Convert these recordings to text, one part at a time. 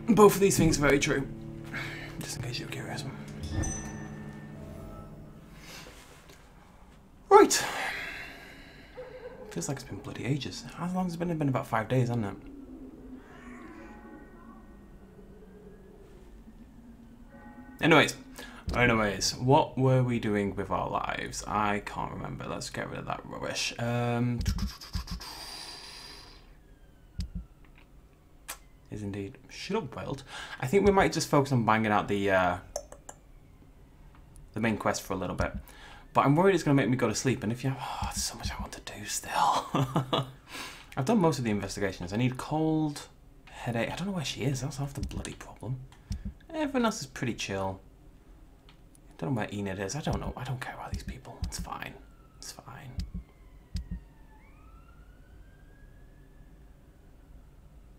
Both of these things are very true. Just in case you're curious. Right. Feels like it's been bloody ages. How long has it been? It's been about 5 days, hasn't it? Anyways, what were we doing with our lives? I can't remember. Let's get rid of that rubbish. Is indeed. Shut up, Wild. I think we might just focus on banging out the main quest for a little bit. But I'm worried it's going to make me go to sleep. And if you have... Oh, there's so much I want to do still. I've done most of the investigations. I need cold, headache. I don't know where she is. That's half the bloody problem. Everyone else is pretty chill. I don't know where Enid is. I don't know. I don't care about these people. It's fine. It's fine.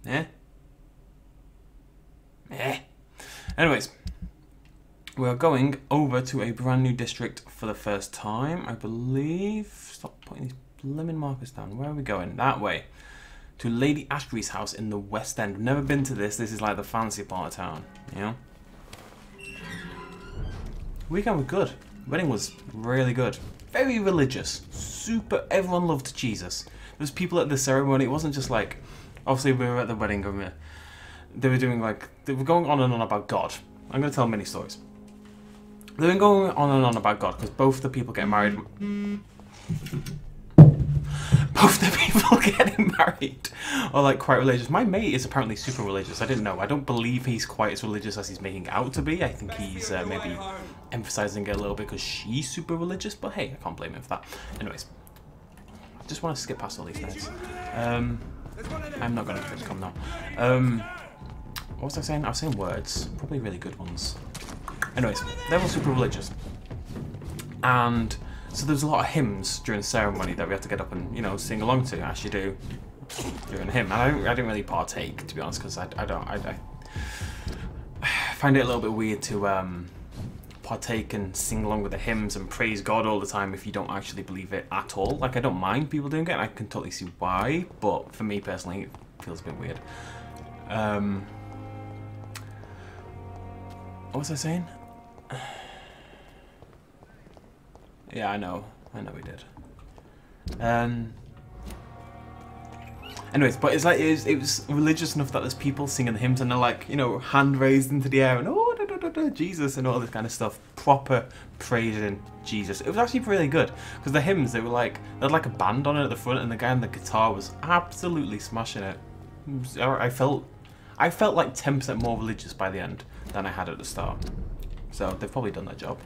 Eh? Eh. Anyways. We are going over to a brand new district for the first time, I believe. Stop putting these blimmin' markers down. Where are we going? That way. To Lady Ashford's house in the West End. I've never been to this. This is like the fancy part of town. You know? Weekend was good. Wedding was really good. Very religious. Super. Everyone loved Jesus. There was people at the ceremony. It wasn't just like... Obviously, we were at the wedding. They were doing like... They were going on and on about God. I'm going to tell many stories. They've been going on and on about God because both the people getting married... Both the people getting married are like quite religious. My mate is apparently super religious. I didn't know. I don't believe he's quite as religious as he's making out to be. I think he's maybe emphasizing it a little bit because she's super religious. But hey, I can't blame him for that. Anyways, I just want to skip past all these nights. I'm not going to come now. What was I saying? I was saying words. Probably really good ones. Anyways, they're all super religious. And... So there's a lot of hymns during the ceremony that we have to get up and, you know, sing along to, as you do during a hymn. And I didn't really partake, to be honest, because I find it a little bit weird to partake and sing along with the hymns and praise God all the time if you don't actually believe it at all. Like, I don't mind people doing it, and I can totally see why, but for me personally, it feels a bit weird. What was I saying? Yeah, I know we did. Anyways, but it's like it was religious enough that there's people singing the hymns and they're like, you know, hand raised into the air and oh, da, da, da, da, Jesus and all this kind of stuff, proper praising Jesus. It was actually really good because the hymns they had like a band on it at the front and the guy on the guitar was absolutely smashing it. I felt like 10% more religious by the end than I had at the start. So they've probably done their job.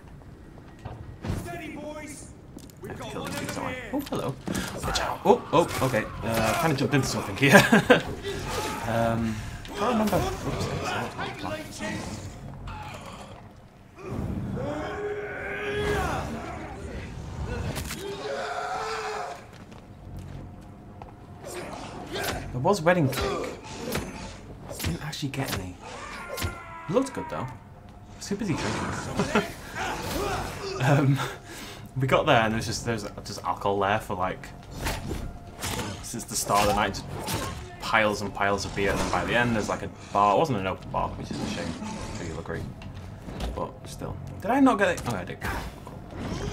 I have to kill these things, don't I? Oh, hello. Watch out. Oh, okay. Kind of jumped into something here. I can't remember. Oops, there was wedding cake. Didn't actually get any. It looked good though. I was too busy drinking. We got there and there's just alcohol there for like since the start of the night, just piles and piles of beer, and then by the end there's like a bar. It wasn't an open bar, which is a shame. I'm sure you'll agree. But still. Did I not get it? Oh, I did. Cool.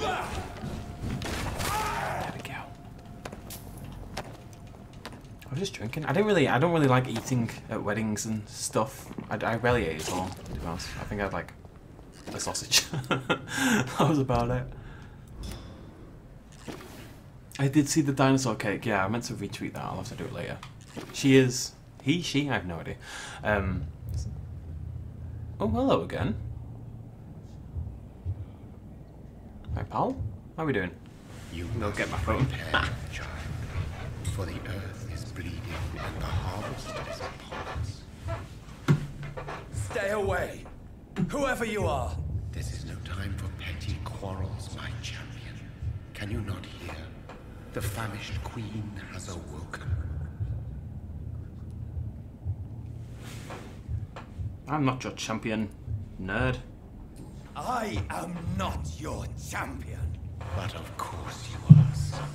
There we go. I was just drinking. I don't really like eating at weddings and stuff. I rarely ate at all, to be honest. I think I had like a sausage. That was about it. I did see the dinosaur cake. Yeah, I meant to retweet that. I'll have to do it later. She? I have no idea. Oh, hello again. Hi, pal. How are we doing? You will get my phone. Child, for the earth is bleeding and the harvest is upon us. Stay away, whoever you are. This is no time for petty quarrels, my champion. Can you not hear? The famished queen has awoken. I'm not your champion, nerd. I am not your champion. But of course you are, son.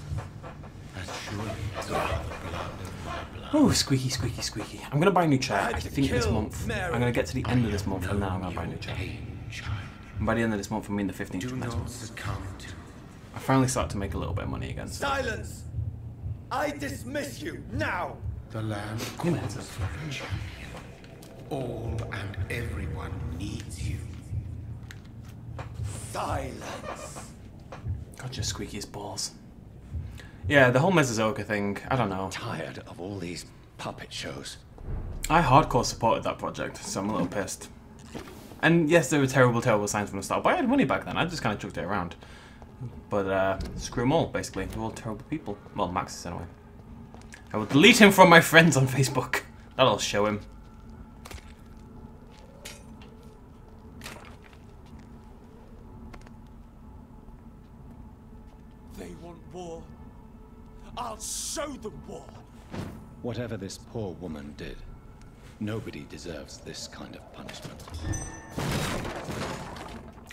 Oh, squeaky, squeaky, squeaky. I'm going to buy a new chair, I think this month. I'm going to get to the end of this month and now I'm going to buy a new chair. And by the end of this month, I mean the 15th of next month. I finally start to make a little bit of money again. So. Silence! I dismiss you, now! The land calls for a champion. All and everyone needs you. Silence! God, your squeakiest balls. Yeah, the whole Mesozoic thing, I don't know. Tired of all these puppet shows. I hardcore supported that project, so I'm a little pissed. And yes, there were terrible, terrible signs from the start, but I had money back then. I just kind of chucked it around. But screw them all, basically. They're all terrible people. Well, Max is anyway. I will delete him from my friends on Facebook. That'll show him. They want war. I'll show them war. Whatever this poor woman did, nobody deserves this kind of punishment.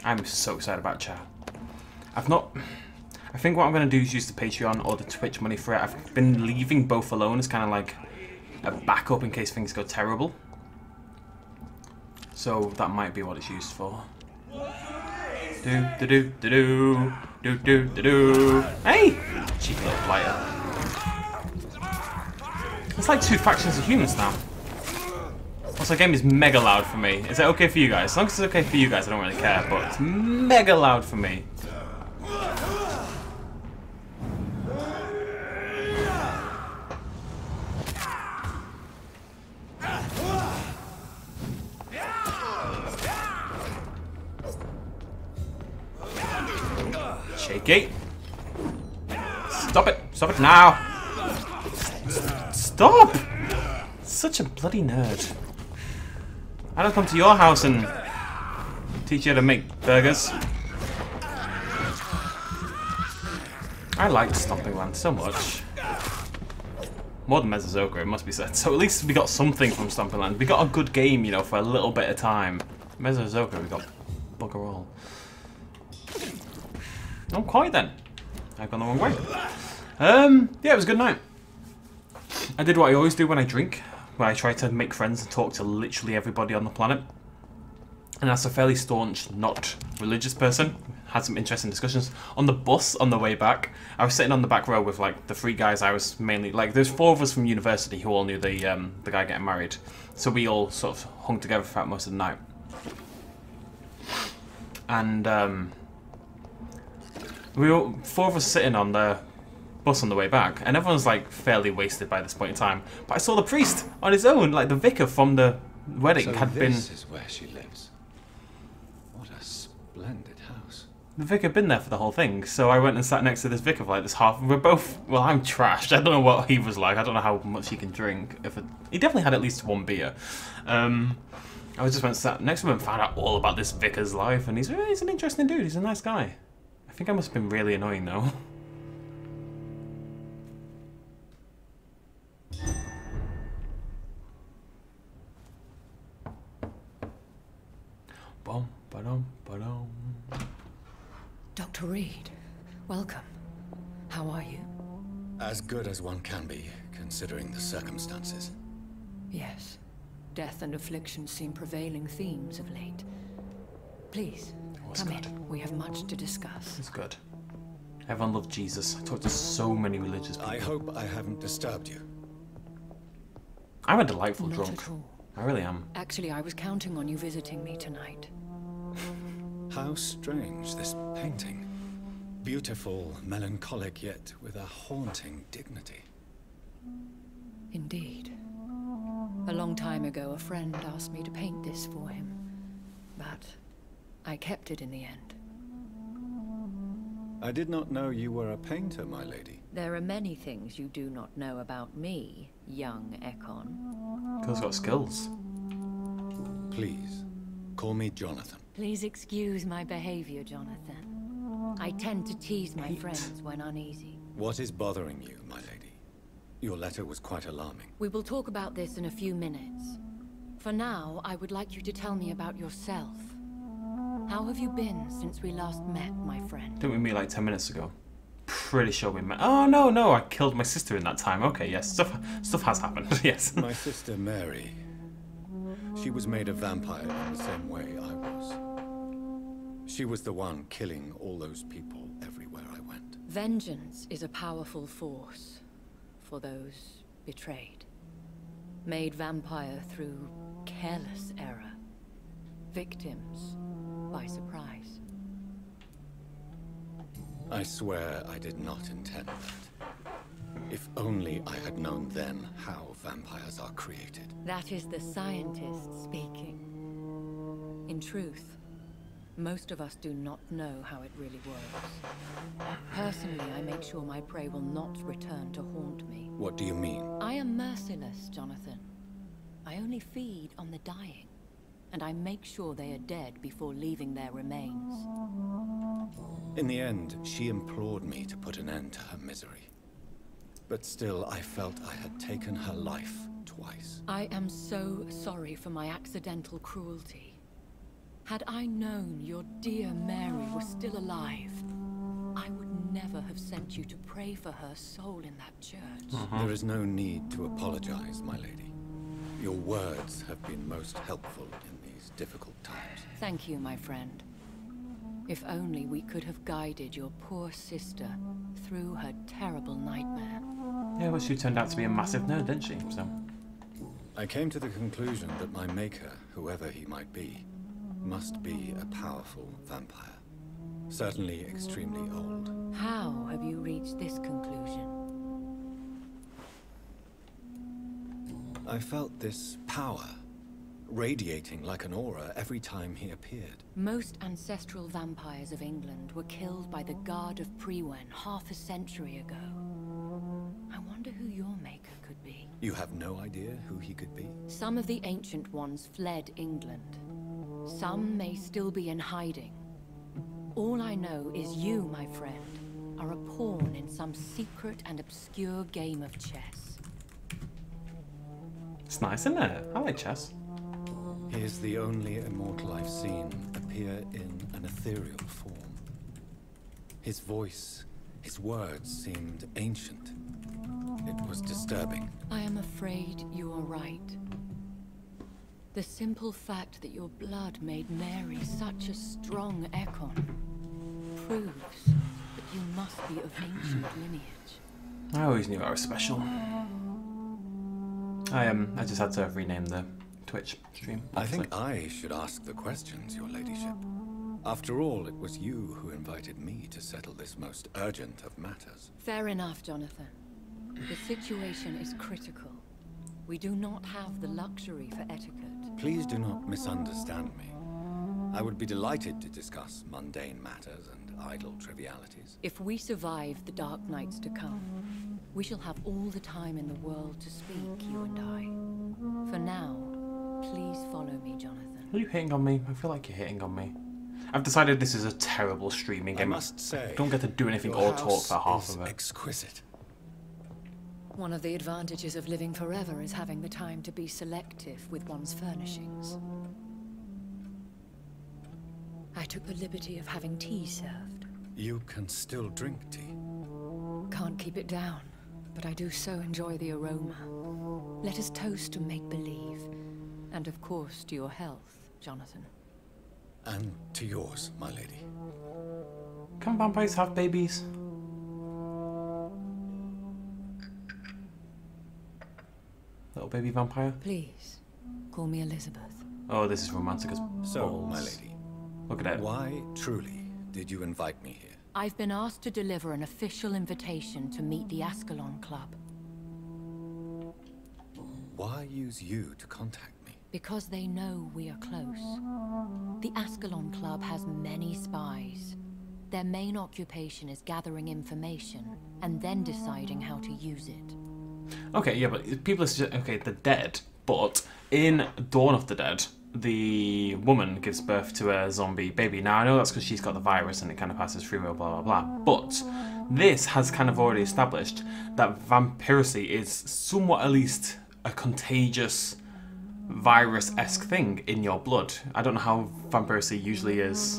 I'm so excited about chat. I think what I'm going to do is use the Patreon or the Twitch money for it. I've been leaving both alone as kind of like a backup in case things go terrible. So that might be what it's used for. Do do do do do do do do do. Hey, cheeky little blighter. It's like two factions of humans now. Also, the game is mega loud for me. Is that okay for you guys? As long as it's okay for you guys, I don't really care. But it's mega loud for me. Shaky. Stop it! Stop it now! Stop! Such a bloody nerd. I don't come to your house and teach you how to make burgers. I liked Stomping Land so much. More than Mesozoic, it must be said. So at least we got something from Stomping Land. We got a good game, you know, for a little bit of time. Mesozoic, we got bugger all. Not quite then. I've gone the wrong way. Yeah, it was a good night. I did what I always do when I drink, where I try to make friends and talk to literally everybody on the planet. And as a fairly staunch, not religious person, had some interesting discussions. On the bus on the way back, I was sitting on the back row with like the three guys I was mainly, like there's four of us from university who all knew the guy getting married. So we all sort of hung together throughout most of the night. And we were four of us sitting on the bus on the way back, and everyone's like fairly wasted by this point in time. But I saw the priest on his own, like the vicar from the wedding So had been. This is where she lives. What a splendid house. The vicar had been there for the whole thing, so I went and sat next to this vicar for like this half. We're both. Well, I'm trashed. I don't know what he was like. I don't know how much he can drink. He definitely had at least one beer. I just went and sat next to him and found out all about this vicar's life, and he's an interesting dude. He's a nice guy. I think I must have been really annoying though. Bum, ba-dum, ba-dum. Dr. Reed, welcome. How are you? As good as one can be, considering the circumstances. Yes. Death and affliction seem prevailing themes of late. Please, come in. We have much to discuss. It's good. Everyone loved Jesus. I talked to so many religious people. I hope I haven't disturbed you. I'm a delightful Not drunk. at all. I really am. Actually, I was counting on you visiting me tonight. How strange, this painting. Beautiful, melancholic, yet with a haunting dignity. Indeed. A long time ago, a friend asked me to paint this for him. But I kept it in the end. I did not know you were a painter, my lady. There are many things you do not know about me, young Ekon. Girl's got skills. Please, call me Jonathan. Please excuse my behavior, Jonathan. I tend to tease my friends when uneasy. What is bothering you, my lady? Your letter was quite alarming. We will talk about this in a few minutes. For now, I would like you to tell me about yourself. How have you been since we last met, my friend? Didn't we meet like 10 minutes ago? pretty sure we met. Oh no, I killed my sister in that time. Okay, yes, stuff has happened. Yes. My sister Mary. She was made a vampire in the same way I was. She was the one killing all those people everywhere I went. Vengeance is a powerful force for those betrayed. Made vampire through careless error. Victims by surprise. I swear I did not intend that. If only I had known then how vampires are created. That is the scientist speaking. In truth, most of us do not know how it really works. Personally, I make sure my prey will not return to haunt me. What do you mean? I am merciless, Jonathan. I only feed on the dying, and I make sure they are dead before leaving their remains. In the end, she implored me to put an end to her misery. But still, I felt I had taken her life twice. I am so sorry for my accidental cruelty. Had I known your dear Mary was still alive, I would never have sent you to pray for her soul in that church. There is no need to apologize, my lady. Your words have been most helpful in these difficult times. Thank you, my friend. If only we could have guided your poor sister through her terrible nightmare. Yeah, well, she turned out to be a massive nerd, didn't she? So. I came to the conclusion that my maker, whoever he might be, must be a powerful vampire. Certainly extremely old. How have you reached this conclusion? I felt this power radiating like an aura every time he appeared. Most ancestral vampires of England were killed by the Guard of Prewen half a century ago. I wonder who your maker could be. You have no idea who he could be? Some of the ancient ones fled England. Some may still be in hiding. All I know is you, my friend, are a pawn in some secret and obscure game of chess. It's nice, isn't it? I like chess. He is the only immortal I've seen appear in an ethereal form. His voice, his words seemed ancient. It was disturbing. I am afraid you are right. The simple fact that your blood made Mary such a strong Ekon proves that you must be of ancient lineage. I always knew I was special. I just had to rename the Twitch stream. I think I should ask the questions, your ladyship. After all, it was you who invited me to settle this most urgent of matters. Fair enough, Jonathan. The situation is critical. We do not have the luxury for etiquette. Please do not misunderstand me. I would be delighted to discuss mundane matters and idle trivialities. If we survive the dark nights to come, we shall have all the time in the world to speak, you and I. For now, please follow me, Jonathan. Are you hitting on me? I feel like you're hitting on me. I've decided this is a terrible streaming game. I must say, I don't get to do anything or talk for half of it. Exquisite. One of the advantages of living forever is having the time to be selective with one's furnishings. I took the liberty of having tea served. You can still drink tea. Can't keep it down, but I do so enjoy the aroma. Let us toast to make-believe, and of course to your health, Jonathan. And to yours, my lady. Can vampires have babies? Little baby vampire? Please, call me Elizabeth. Oh, this is romantic as So, balls. my lady, Look at it. why, truly, did you invite me here? I've been asked to deliver an official invitation to meet the Ascalon Club. Why use you to contact me? Because they know we are close. The Ascalon Club has many spies. Their main occupation is gathering information and then deciding how to use it. Okay, yeah, but people are okay, they're dead. But in Dawn of the Dead, the woman gives birth to a zombie baby. Now, I know that's because she's got the virus and it kind of passes free will, blah, blah, blah. But this has kind of already established that vampiracy is somewhat at least a contagious virus-esque thing in your blood. I don't know how vampiracy usually is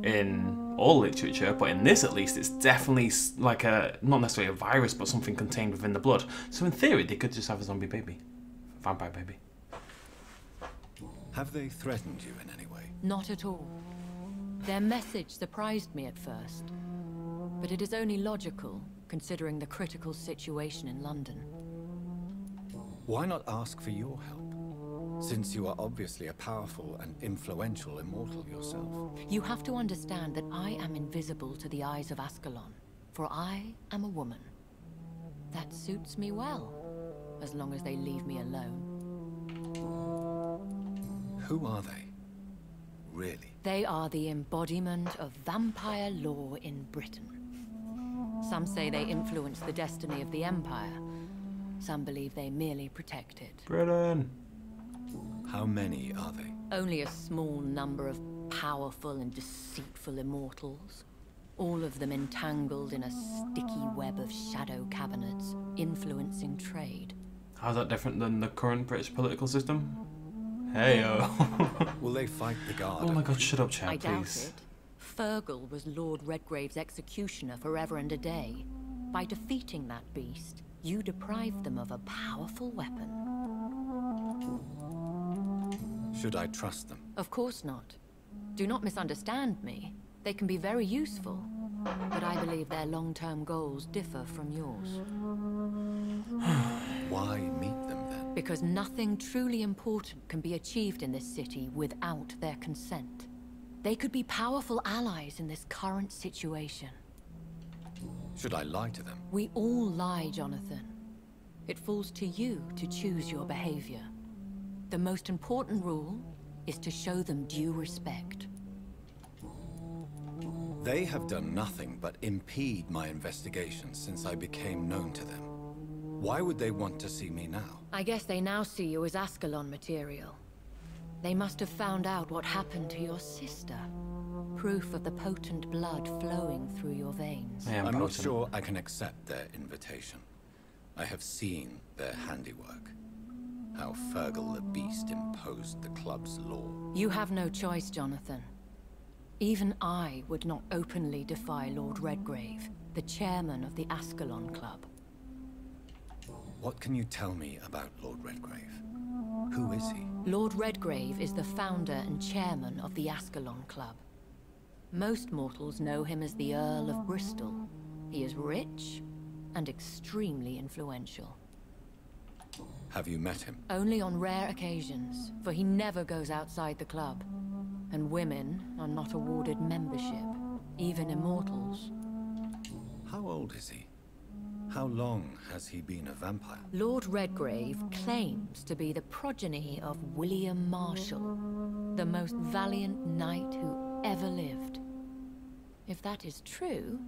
in all literature, but in this at least, it's definitely like a, not necessarily a virus, but something contained within the blood. So in theory, they could just have a zombie baby. Vampire baby. Have they threatened you in any way? Not at all. Their message surprised me at first, but it is only logical, considering the critical situation in London. Why not ask for your help? Since you are obviously a powerful and influential immortal yourself. You have to understand that I am invisible to the eyes of Ascalon, for I am a woman. That suits me well, as long as they leave me alone. Who are they? Really? They are the embodiment of vampire law in Britain. Some say they influence the destiny of the Empire. Some believe they merely protect it. Britain. How many are they? Only a small number of powerful and deceitful immortals. All of them entangled in a sticky web of shadow cabinets, influencing trade. How's that different than the current British political system? Heyo. Will they fight the guard? Oh my god, shut up, chat, I doubt please. it. Fergal was Lord Redgrave's executioner forever and a day. By defeating that beast, you deprived them of a powerful weapon. Should I trust them? Of course not. Do not misunderstand me. They can be very useful, but I believe their long-term goals differ from yours. Why meet them then? Because nothing truly important can be achieved in this city without their consent. They could be powerful allies in this current situation. Should I lie to them? We all lie, Jonathan. It falls to you to choose your behavior. The most important rule is to show them due respect. They have done nothing but impede my investigation since I became known to them. Why would they want to see me now? I guess they now see you as Ascalon material. They must have found out what happened to your sister. Proof of the potent blood flowing through your veins. I am I'm not potent. sure I can accept their invitation. I have seen their handiwork. How Fergal the Beast imposed the club's law. You have no choice, Jonathan. Even I would not openly defy Lord Redgrave, the chairman of the Ascalon Club. What can you tell me about Lord Redgrave? Who is he? Lord Redgrave is the founder and chairman of the Ascalon Club. Most mortals know him as the Earl of Bristol. He is rich and extremely influential. Have you met him? Only on rare occasions, for he never goes outside the club. And women are not awarded membership, even immortals. How old is he? How long has he been a vampire? Lord Redgrave claims to be the progeny of William Marshall, the most valiant knight who ever lived. If that is true,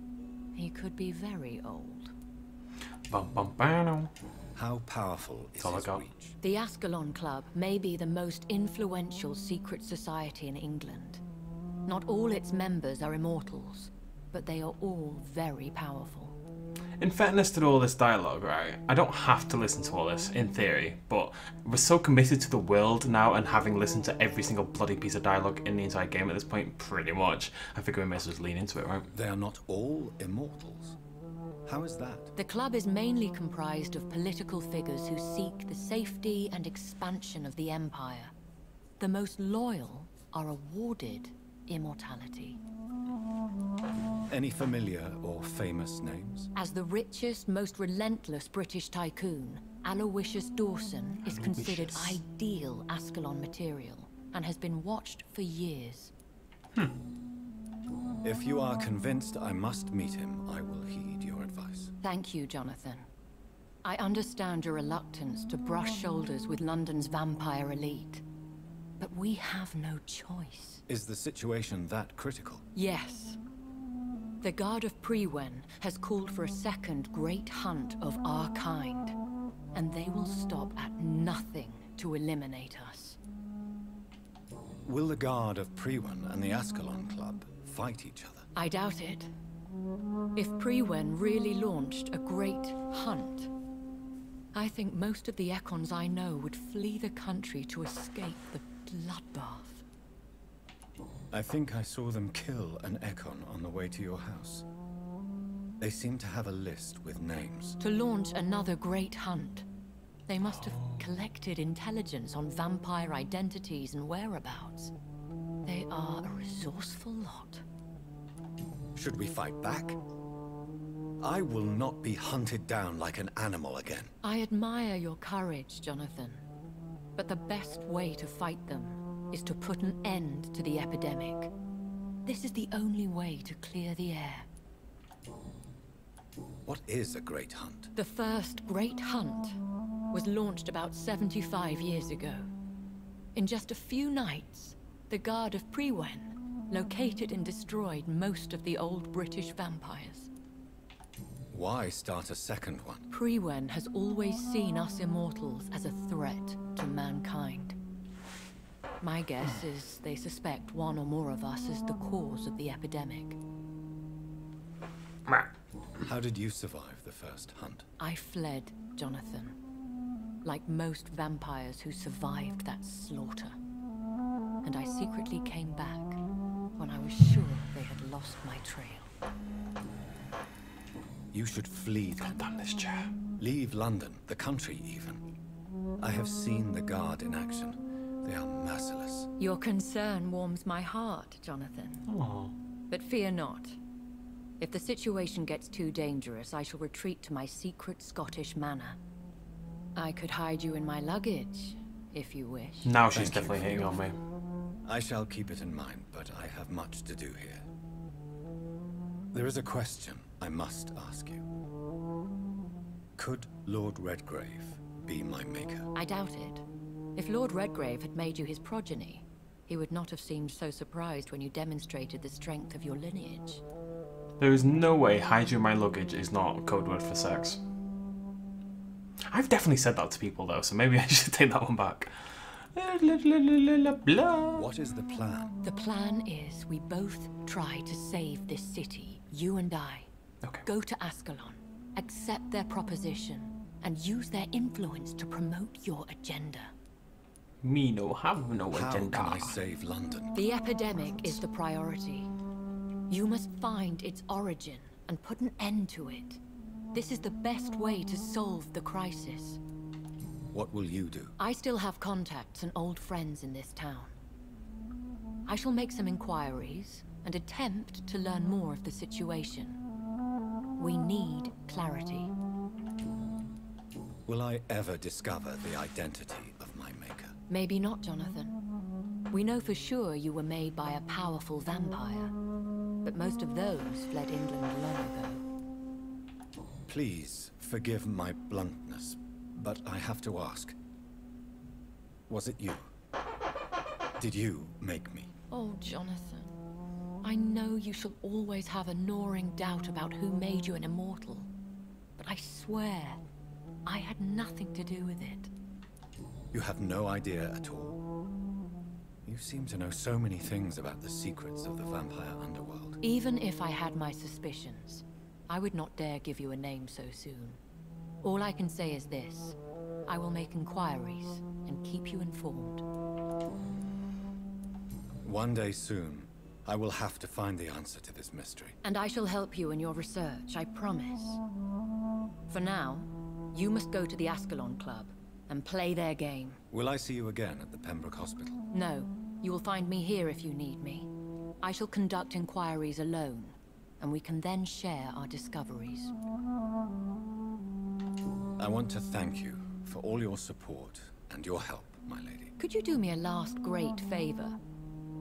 he could be very old. Bum, bum, bam. How powerful is all I his got. reach? The Ascalon Club may be the most influential secret society in England. Not all its members are immortals, but they are all very powerful. In fairness to all this dialogue, right, I don't have to listen to all this, in theory, but we're so committed to the world now, and having listened to every single bloody piece of dialogue in the entire game at this point, pretty much, I figure we may as well just lean into it, right? They are not all immortals. How is that? The club is mainly comprised of political figures who seek the safety and expansion of the Empire. The most loyal are awarded immortality. Any familiar or famous names? As the richest, most relentless British tycoon, Aloysius Dawson is considered ideal Ascalon material and has been watched for years. If you are convinced I must meet him, I will heed your advice. Thank you, Jonathan. I understand your reluctance to brush shoulders with London's vampire elite, but we have no choice. Is the situation that critical? Yes. The Guard of Prewen has called for a second great hunt of our kind, and they will stop at nothing to eliminate us. Will the Guard of Prewen and the Ascalon Club fight each other? I doubt it. If Prewen really launched a great hunt, I think most of the Econs I know would flee the country to escape the bloodbath. I think I saw them kill an Ekon on the way to your house. They seem to have a list with names. To launch another great hunt, they must have collected intelligence on vampire identities and whereabouts. They are a resourceful lot. Should we fight back? I will not be hunted down like an animal again. I admire your courage, Jonathan. But the best way to fight them is to put an end to the epidemic. This is the only way to clear the air. What is a great hunt? The first great hunt was launched about 75 years ago. In just a few nights, the Guard of Wherein located and destroyed most of the old British vampires. Why start a second one? Wherein has always seen us immortals as a threat to mankind. My guess is they suspect one or more of us is the cause of the epidemic. How did you survive the first hunt? I fled, Jonathan. Like most vampires who survived that slaughter. And I secretly came back when I was sure they had lost my trail. You should flee then. Damn this chair. Leave London, the country even. I have seen the Guard in action. They are merciless. Your concern warms my heart, Jonathan. Oh. But fear not. If the situation gets too dangerous, I shall retreat to my secret Scottish manor. I could hide you in my luggage, if you wish. Now she's Thank you definitely for hitting your on me. offer. I shall keep it in mind, but I have much to do here. There is a question I must ask you. Could Lord Redgrave be my maker? I doubt it. If Lord Redgrave had made you his progeny, he would not have seemed so surprised when you demonstrated the strength of your lineage. There is no way hide you in my luggage is not code word for sex. I've definitely said that to people though, so maybe I should take that one back. What is the plan? The plan is we both try to save this city, you and I. Okay. Go to Ascalon, accept their proposition, and use their influence to promote your agenda. Me no have no How agenda. can I save London? The epidemic is the priority. You must find its origin and put an end to it. This is the best way to solve the crisis. What will you do? I still have contacts and old friends in this town. I shall make some inquiries and attempt to learn more of the situation. We need clarity. Will I ever discover the identity of my maker? Maybe not, Jonathan. We know for sure you were made by a powerful vampire, but most of those fled England long ago. Please forgive my bluntness, but I have to ask. Was it you? Did you make me? Oh, Jonathan. I know you shall always have a gnawing doubt about who made you an immortal, but I swear, I had nothing to do with it. You have no idea at all. You seem to know so many things about the secrets of the vampire underworld. Even if I had my suspicions, I would not dare give you a name so soon. All I can say is this. I will make inquiries and keep you informed. One day soon, I will have to find the answer to this mystery. And I shall help you in your research, I promise. For now, you must go to the Ascalon Club and play their game. Will I see you again at the Pembroke Hospital? No, you will find me here if you need me. I shall conduct inquiries alone, and we can then share our discoveries. I want to thank you for all your support and your help, my lady. Could you do me a last great favor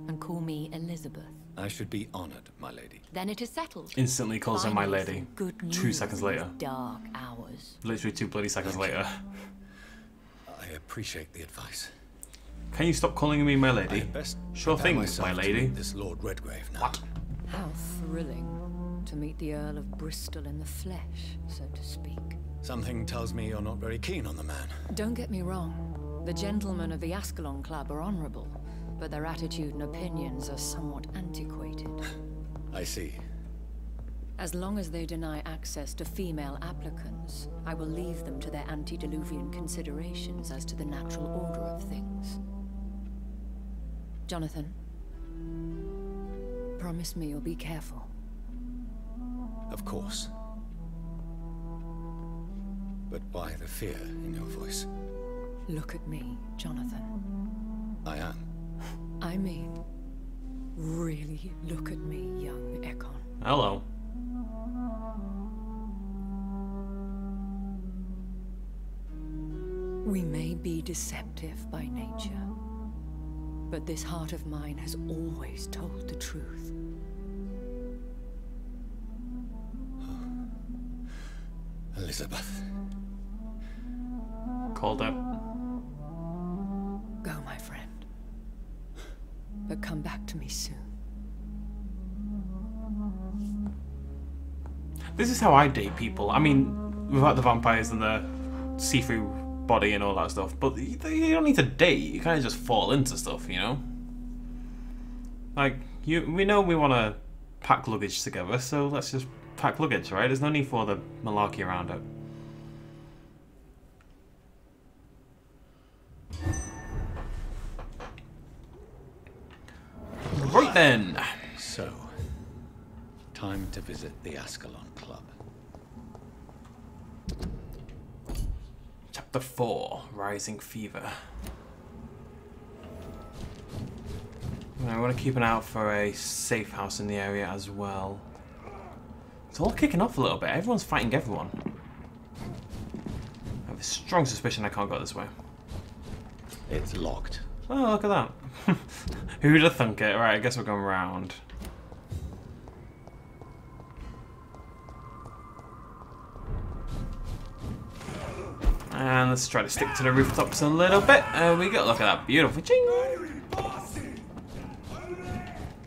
and call me Elizabeth? I should be honored, my lady. Then it is settled. Instantly calls her my Finally, lady. some good 2 news seconds in later. these dark hours. Literally 2 bloody seconds later. I appreciate the advice. Can you stop calling me my I lady? had best Sure prepare thing, myself my to lady. meet this Lord Redgrave now. What? How thrilling to meet the Earl of Bristol in the flesh, so to speak. Something tells me you're not very keen on the man. Don't get me wrong. The gentlemen of the Ascalon Club are honorable, but their attitude and opinions are somewhat antiquated. I see. As long as they deny access to female applicants, I will leave them to their antediluvian considerations as to the natural order of things. Jonathan, promise me you'll be careful? Of course. But why the fear in your voice? Look at me, Jonathan. I am. I mean, really look at me, young Ekon. Hello. We may be deceptive by nature, but this heart of mine has always told the truth. Elizabeth. Called it. Go, my friend. But come back to me soon. This is how I date people. I mean, without the vampires and the see-through body and all that stuff, but you don't need to date. You kind of just fall into stuff, you know? Like, we know we want to pack luggage together, so let's just pack luggage, right? There's no need for the malarkey around it. Right then. So, time to visit the Ascalon Club. Chapter 4, Rising Fever. I want to keep an eye out for a safe house in the area as well. It's all kicking off a little bit. Everyone's fighting everyone. I have a strong suspicion I can't go this way. It's locked. Oh, look at that. Who'd have thunk it? Right, I guess we're going round. And let's try to stick to the rooftops a little bit. We go. Look at that beautiful ching.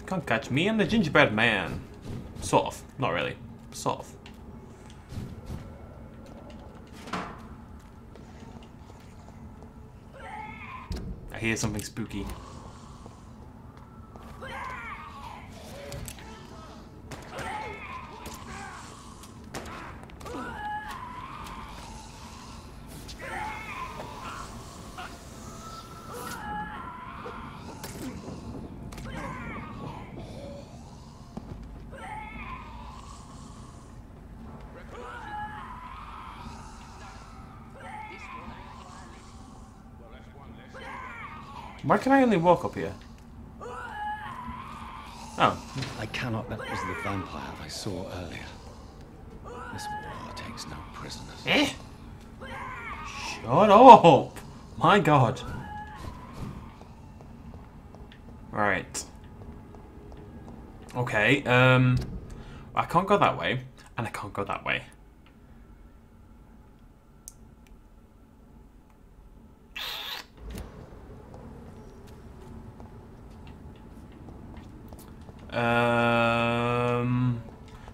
Can't catch me. I'm the gingerbread man. Sort of. Not really. Sort of. I hear something spooky. Why can I only walk up here? Oh. I cannot. That was the vampire I saw earlier. This war takes no prisoners. Eh? Shut up! My god. Right. Okay, I can't go that way, and I can't go that way.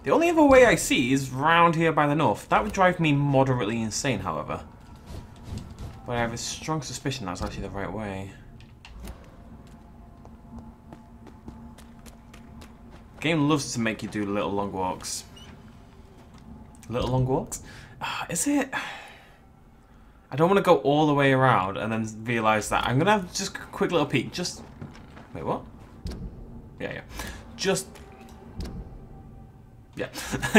The only other way I see is round here by the north. That would drive me moderately insane, however. But I have a strong suspicion that's actually the right way. The game loves to make you do little long walks. Little long walks? Is it? I don't want to go all the way around and then realise that. I'm going to have just a quick little peek. Just... Wait, what? Yeah. Just... Yeah.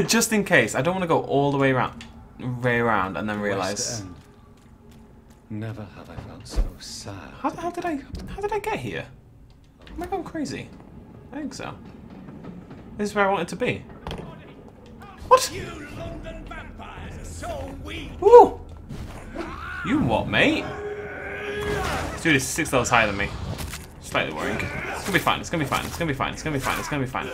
Just in case. I don't want to go all the way around and then realise... Never have I felt so sad. How did I get here? Am I going crazy? I think so. This is where I wanted to be. What? You London vampires are so weak. Ooh! You what, mate? This dude is 6 levels higher than me. Slightly worrying. It's gonna be fine, it's gonna be fine, it's gonna be fine, it's gonna be fine, it's gonna be fine.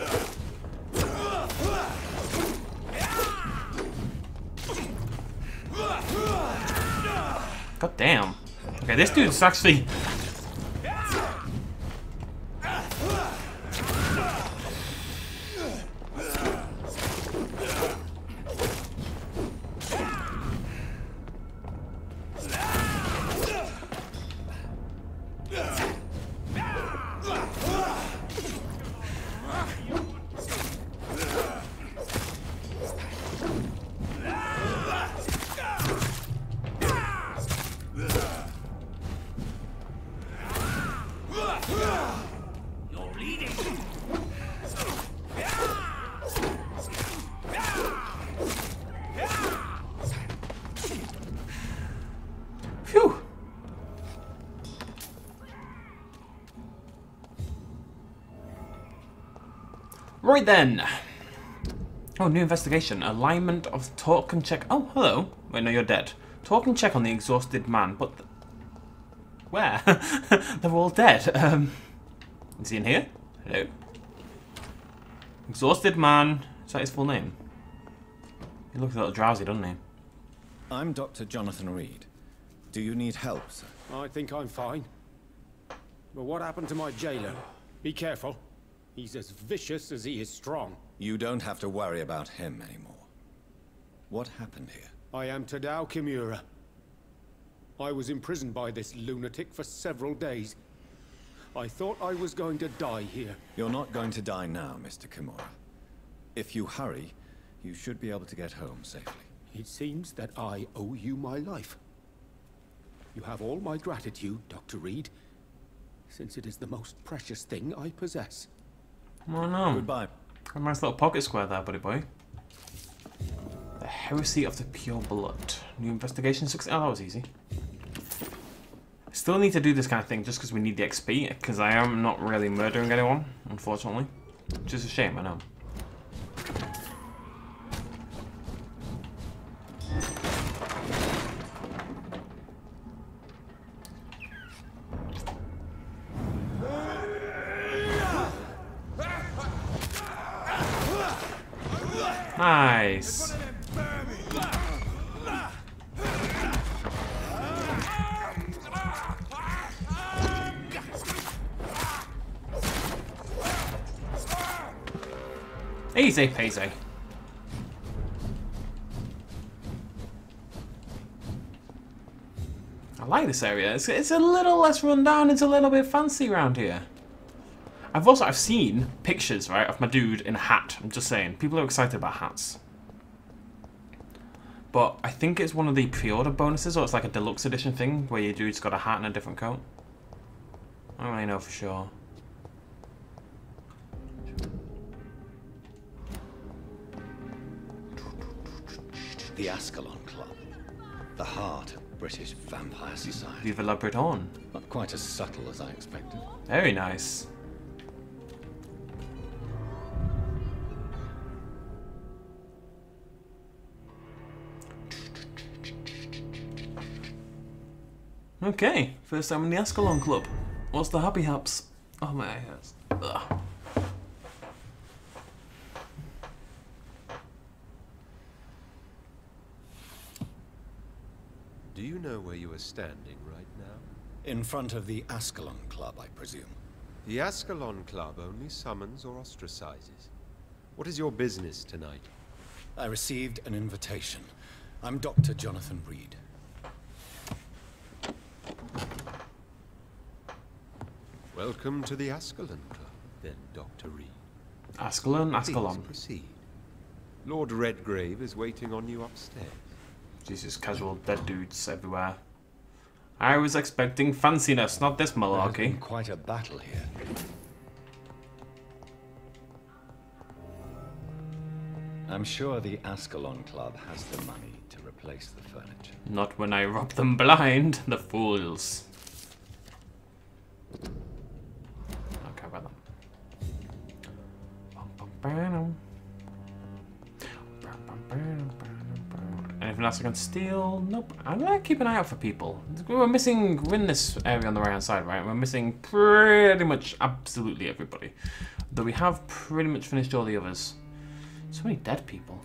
God damn. Okay, this dude's actually... Right then. Oh, new investigation. Alignment of talk and check. Oh, hello. Wait, no, you're dead. Talk and check on the exhausted man, but... Where? They're all dead. Is he in here? Hello. Exhausted man. Is that his full name? He looks a little drowsy, doesn't he? I'm Dr. Jonathan Reed. Do you need help, sir? I think I'm fine. But what happened to my jailer? Be careful. He's as vicious as he is strong. You don't have to worry about him anymore. What happened here? I am Tadao Kimura. I was imprisoned by this lunatic for several days. I thought I was going to die here. You're not going to die now, Mr. Kimura. If you hurry, you should be able to get home safely. It seems that I owe you my life. You have all my gratitude, Dr. Reed, since it is the most precious thing I possess. Oh no. Goodbye. A nice little pocket square there, buddy boy. The Heresy of the Pure Blood. New investigation success. Oh, that was easy. Still need to do this kind of thing just because we need the XP, because I am not really murdering anyone, unfortunately. Which is a shame, I know. Nice. Easy peasy. I like this area. It's a little less run down. It's a little bit fancy around here. I've seen pictures, right, of my dude in a hat. I'm just saying. People are excited about hats. But I think it's one of the pre-order bonuses, or it's like a deluxe edition thing where your dude's got a hat and a different coat. I don't really know for sure. The Ascalon Club. The heart of British vampire society. Vive la Bretonne. Not quite as subtle as I expected. Very nice. Okay, first time in the Ascalon Club. What's the happy haps? Oh my ears. Ugh. Do you know where you are standing right now? In front of the Ascalon Club, I presume. The Ascalon Club only summons or ostracizes. What is your business tonight? I received an invitation. I'm Dr. Jonathan Reed. Welcome to the Ascalon Club, then, Dr. Reed. Ascalon, Please Ascalon. proceed. Lord Redgrave is waiting on you upstairs. Jesus, casual dead dudes everywhere. I was expecting fanciness, not this There has malarkey. been quite a battle here. I'm sure the Ascalon Club has the money to replace the furniture. Not when I rob them blind, the fools. Okay, about them. Anything else I can steal? Nope. I'm gonna keep an eye out for people. We're in this area on the right hand side, right? We're missing pretty much absolutely everybody. Though we have pretty much finished all the others. So many dead people.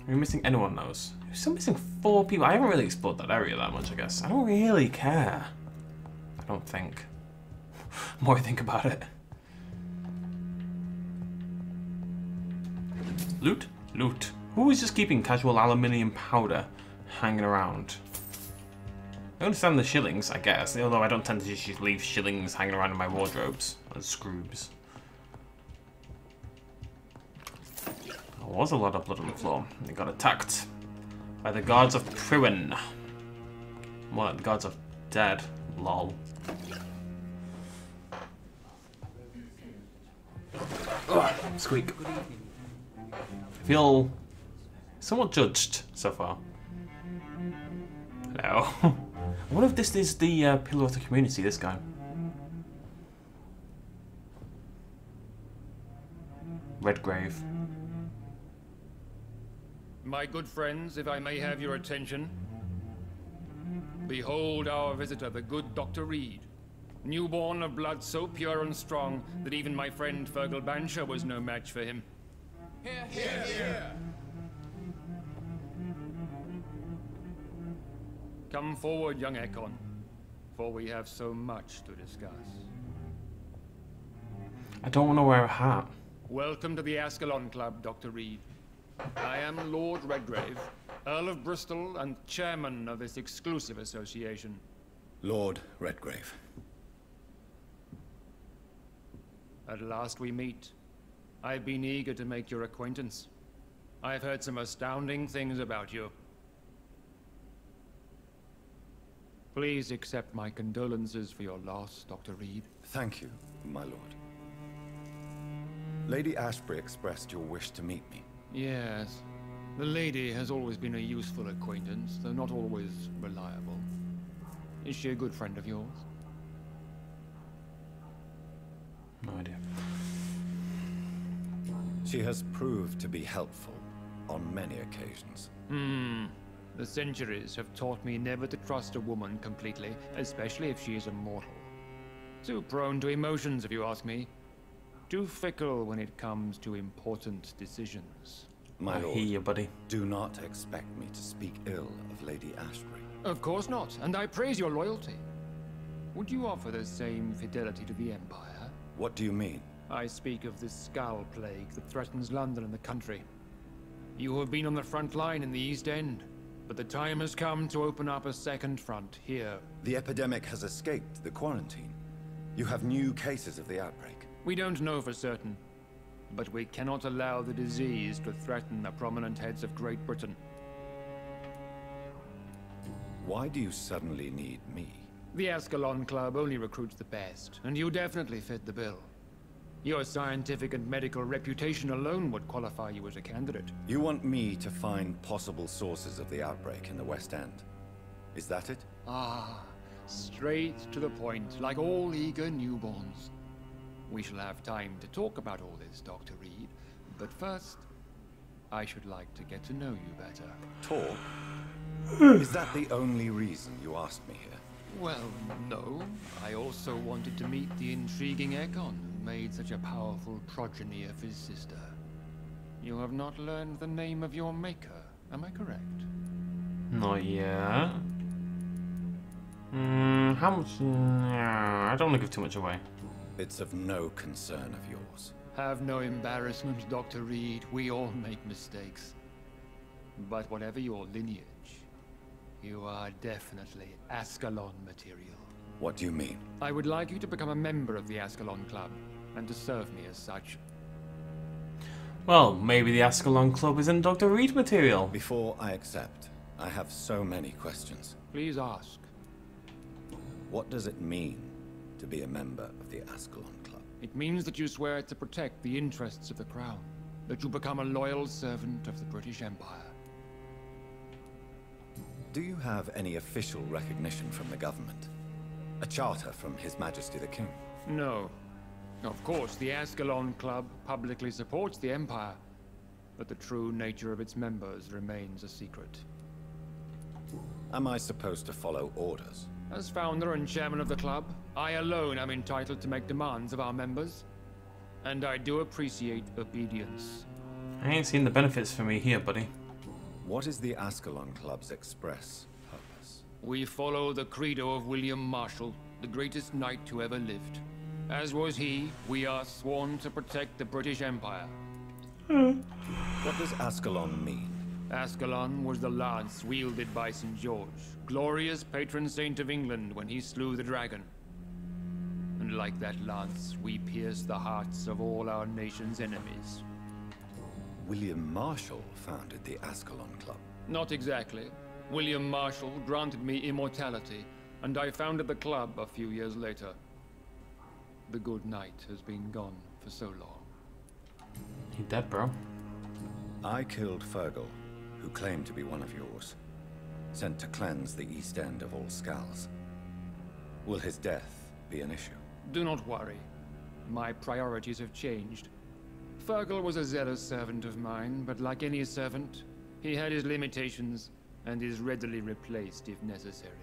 Are we missing anyone knows? We're still missing 4 people. I haven't really explored that area that much, I guess. I don't really care. I don't think. The more I think about it. Loot? Loot. Who is just keeping casual aluminium powder hanging around? I understand the shillings, I guess, although I don't tend to just leave shillings hanging around in my wardrobes as screws. There was a lot of blood on the floor. They got attacked by the gods of Pruin. More like the gods of dead. Lol. Ugh, squeak. I feel somewhat judged so far. Hello. I wonder if this is the pillar of the community, this guy. Redgrave. My good friends, if I may have your attention. Behold our visitor, the good Dr. Reed. Newborn of blood so pure and strong that even my friend Fergal Bansher was no match for him. Here, here, here. Come forward, young Ekon, for we have so much to discuss. I don't want to wear a hat. Welcome to the Ascalon Club, Dr. Reed. I am Lord Redgrave, Earl of Bristol and chairman of this exclusive association. Lord Redgrave. At last we meet. I've been eager to make your acquaintance. I've heard some astounding things about you. Please accept my condolences for your loss, Dr. Reed. Thank you, my lord. Lady Ashford expressed your wish to meet me. Yes. The lady has always been a useful acquaintance, though not always reliable. Is she a good friend of yours? No idea. She has proved to be helpful on many occasions. The centuries have taught me never to trust a woman completely, especially if she is immortal. Too prone to emotions, if you ask me. Too fickle when it comes to important decisions. My I lord, hear you, buddy. do not expect me to speak ill of Lady Ashford. Of course not, and I praise your loyalty. Would you offer the same fidelity to the Empire? What do you mean? I speak of the Skull Plague that threatens London and the country. You have been on the front line in the East End, but the time has come to open up a second front here. The epidemic has escaped the quarantine. You have new cases of the outbreak. We don't know for certain, but we cannot allow the disease to threaten the prominent heads of Great Britain. Why do you suddenly need me? The Ascalon Club only recruits the best, and you definitely fit the bill. Your scientific and medical reputation alone would qualify you as a candidate. You want me to find possible sources of the outbreak in the West End. Is that it? Ah, straight to the point, like all eager newborns. We shall have time to talk about all this, Dr. Reed, but first, I should like to get to know you better. Talk? Is that the only reason you asked me here? Well, no. I also wanted to meet the intriguing Ekon, who made such a powerful progeny of his sister. You have not learned the name of your maker, am I correct? Not yet. How much? I don't want to give too much away. It's of no concern of yours. Have no embarrassment, Dr. Reed. We all make mistakes. But whatever your lineage, you are definitely Ascalon material. What do you mean? I would like you to become a member of the Ascalon Club, and to serve me as such. Well, maybe the Ascalon Club isn't Dr. Reed material. Before I accept, I have so many questions. Please ask. What does it mean to be a member of the Ascalon Club? It means that you swear to protect the interests of the Crown, that you become a loyal servant of the British Empire. Do you have any official recognition from the government? A charter from His Majesty the King? No. Of course, the Ascalon Club publicly supports the Empire, but the true nature of its members remains a secret. Am I supposed to follow orders? As founder and chairman of the club, I alone am entitled to make demands of our members. And I do appreciate obedience. I ain't seen the benefits for me here, buddy. What is the Ascalon Club's express purpose? We follow the credo of William Marshall, the greatest knight who ever lived. As was he, we are sworn to protect the British Empire. What does Ascalon mean? Ascalon was the lance wielded by St. George, glorious patron saint of England when he slew the dragon. And like that lance, we pierce the hearts of all our nation's enemies. William Marshall founded the Ascalon Club. Not exactly. William Marshall granted me immortality, and I founded the club a few years later. The good knight has been gone for so long. He dead, bro. I killed Fergal, who claimed to be one of yours, sent to cleanse the East End of all skulls. Will his death be an issue? Do not worry. My priorities have changed. Fergal was a zealous servant of mine, but like any servant, he had his limitations and is readily replaced if necessary.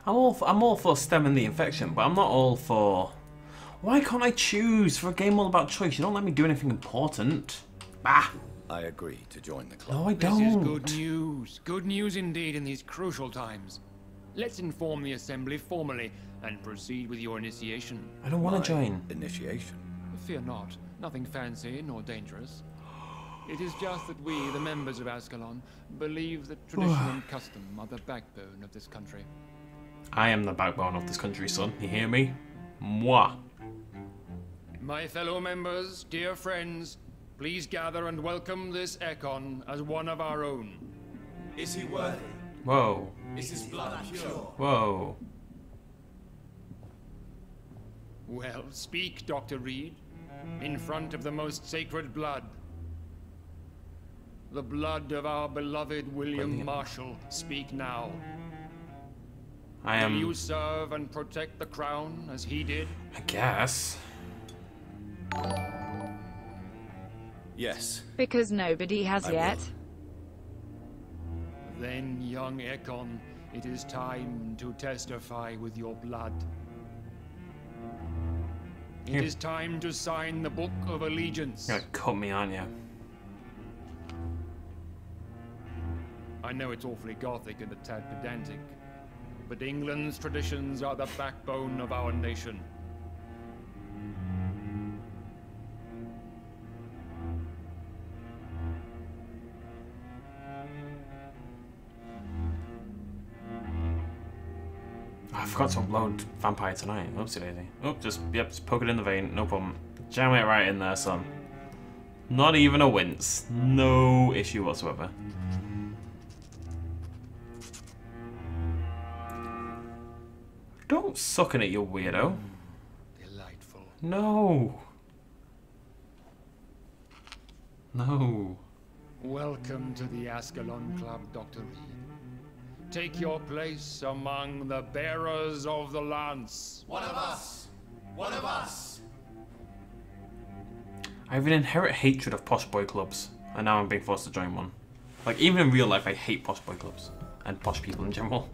I'm all for stemming the infection, but I'm not all for... Why can't I choose? For a game all about choice, you don't let me do anything important. Bah! I agree to join the club. No, I don't. This is good news. Good news indeed in these crucial times. Let's inform the Assembly formally and proceed with your initiation. I don't want to join. Initiation? Fear not. Nothing fancy nor dangerous. It is just that we, the members of Ascalon, believe that tradition and custom are the backbone of this country. I am the backbone of this country, son. You hear me? Moi. My fellow members, dear friends, please gather and welcome this Ekon as one of our own. Is he worthy? Whoa. Is his blood pure? Whoa. Well, speak, Dr. Reed, in front of the most sacred blood. The blood of our beloved William Marshall. Speak now. I am... Will you serve and protect the crown as he did? I guess. Yes. Because nobody has yet. Then, young Ekon, it is time to testify with your blood. It is time to sign the Book of Allegiance. You're gonna cut me, aren't you? I know it's awfully gothic and a tad pedantic, but England's traditions are the backbone of our nation. I forgot to upload Vampyr tonight. Oopsie daisy. Oh, just poke it in the vein. No problem. Jam it right in there, son. Not even a wince. No issue whatsoever. Don't suck in it, you weirdo. Delightful. No. No. Welcome to the Ascalon Club, Dr. Reed. Take your place among the bearers of the lance. One of us! One of us! I have an inherent hatred of posh boy clubs, and now I'm being forced to join one. Like, even in real life, I hate posh boy clubs. And posh people in general.